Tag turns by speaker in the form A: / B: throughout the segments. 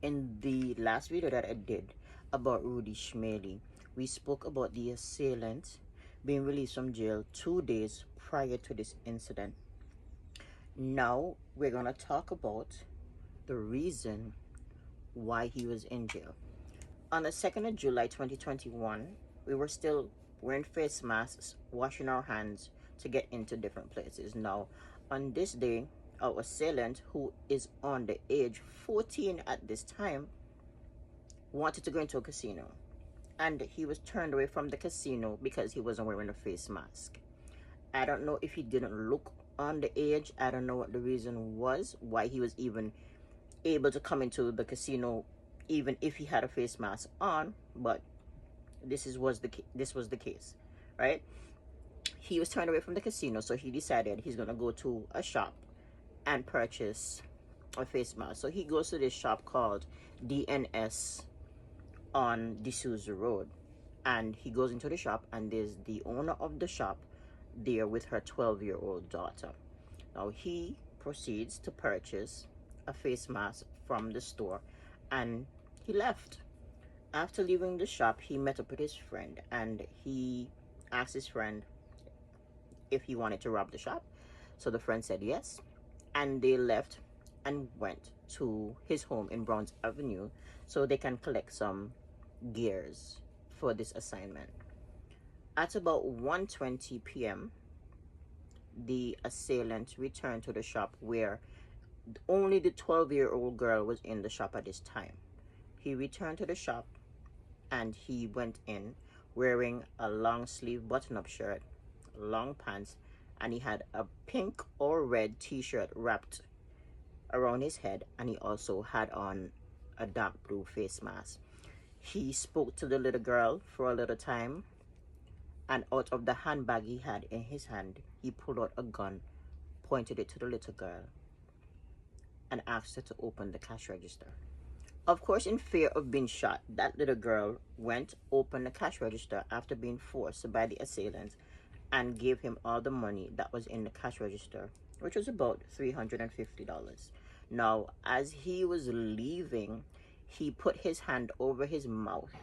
A: In the last video that I did about Rudy Schmeley, we spoke about the assailant being released from jail 2 days prior to this incident. Now we're gonna talk about the reason why he was in jail. On the 2nd of July 2021, we were still wearing face masks, washing our hands to get into different places. Now, on this day, our assailant, who is on the age 14 at this time, wanted to go into a casino. And he was turned away from the casino because he wasn't wearing a face mask. I don't know if he didn't look on the age. I don't know what the reason was, why he was even able to come into the casino even if he had a face mask on, but this was the case, right? He was turned away from the casino, so he decided he's gonna go to a shop and purchase a face mask. So he goes to this shop called DNS on D'Souza Road, and he goes into the shop, and there's the owner of the shop there with her 12-year-old daughter. Now he proceeds to purchase a face mask from the store, and he left. After leaving the shop, he met up with his friend, and he asked his friend if he wanted to rob the shop. So the friend said yes, and they left and went to his home in Browns Avenue so they can collect some gears for this assignment. At about 1:20 p.m., the assailant returned to the shop where only the 12-year-old girl was in the shop at this time. He returned to the shop and he went in wearing a long sleeve button-up shirt, long pants, and he had a pink or red t-shirt wrapped around his head, and he also had on a dark blue face mask. He spoke to the little girl for a little time, and out of the handbag he had in his hand, he pulled out a gun, pointed it to the little girl, and asked her to open the cash register. Of course, in fear of being shot, that little girl went, opened the cash register after being forced by the assailant, and gave him all the money that was in the cash register, which was about $350. Now, as he was leaving, he put his hand over his mouth,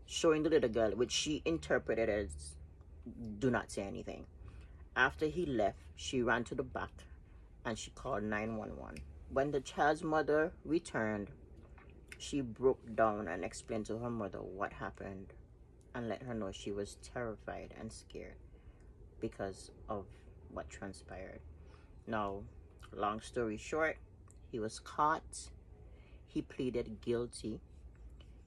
A: showing the little girl, which she interpreted as, "Do not say anything." After he left, she ran to the back and she called 911. When the child's mother returned, she broke down and explained to her mother what happened and let her know she was terrified and scared because of what transpired. Now, long story short, he was caught. He pleaded guilty.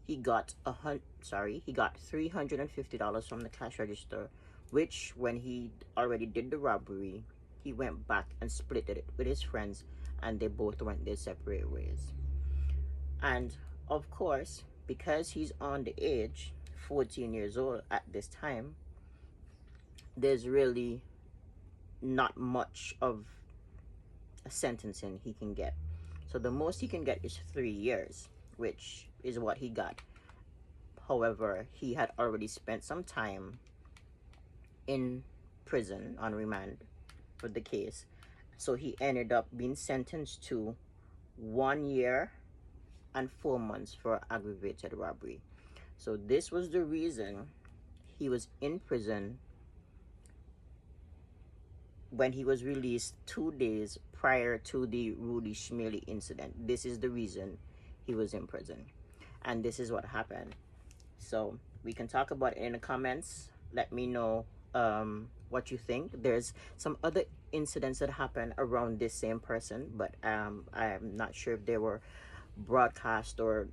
A: He got $350 from the cash register, which when he already did the robbery, he went back and split it with his friends, and they both went their separate ways. And of course, because he's on the age 14 years old at this time, there's really not much of a sentencing he can get. So the most he can get is 3 years, which is what he got. However, he had already spent some time in prison on remand for the case, so he ended up being sentenced to 1 year and 4 months for aggravated robbery. So this was the reason he was in prison when he was released 2 days prior to the Rudy Schmeley incident. This is the reason he was in prison, and this is what happened. So we can talk about it in the comments. Let me know what you think. There's some other incidents that happened around this same person, but I'm not sure if they were broadcast or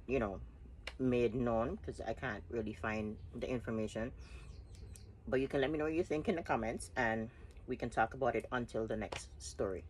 A: made known, because I can't really find the information. But you can let me know what you think in the comments, and we can talk about it until the next story.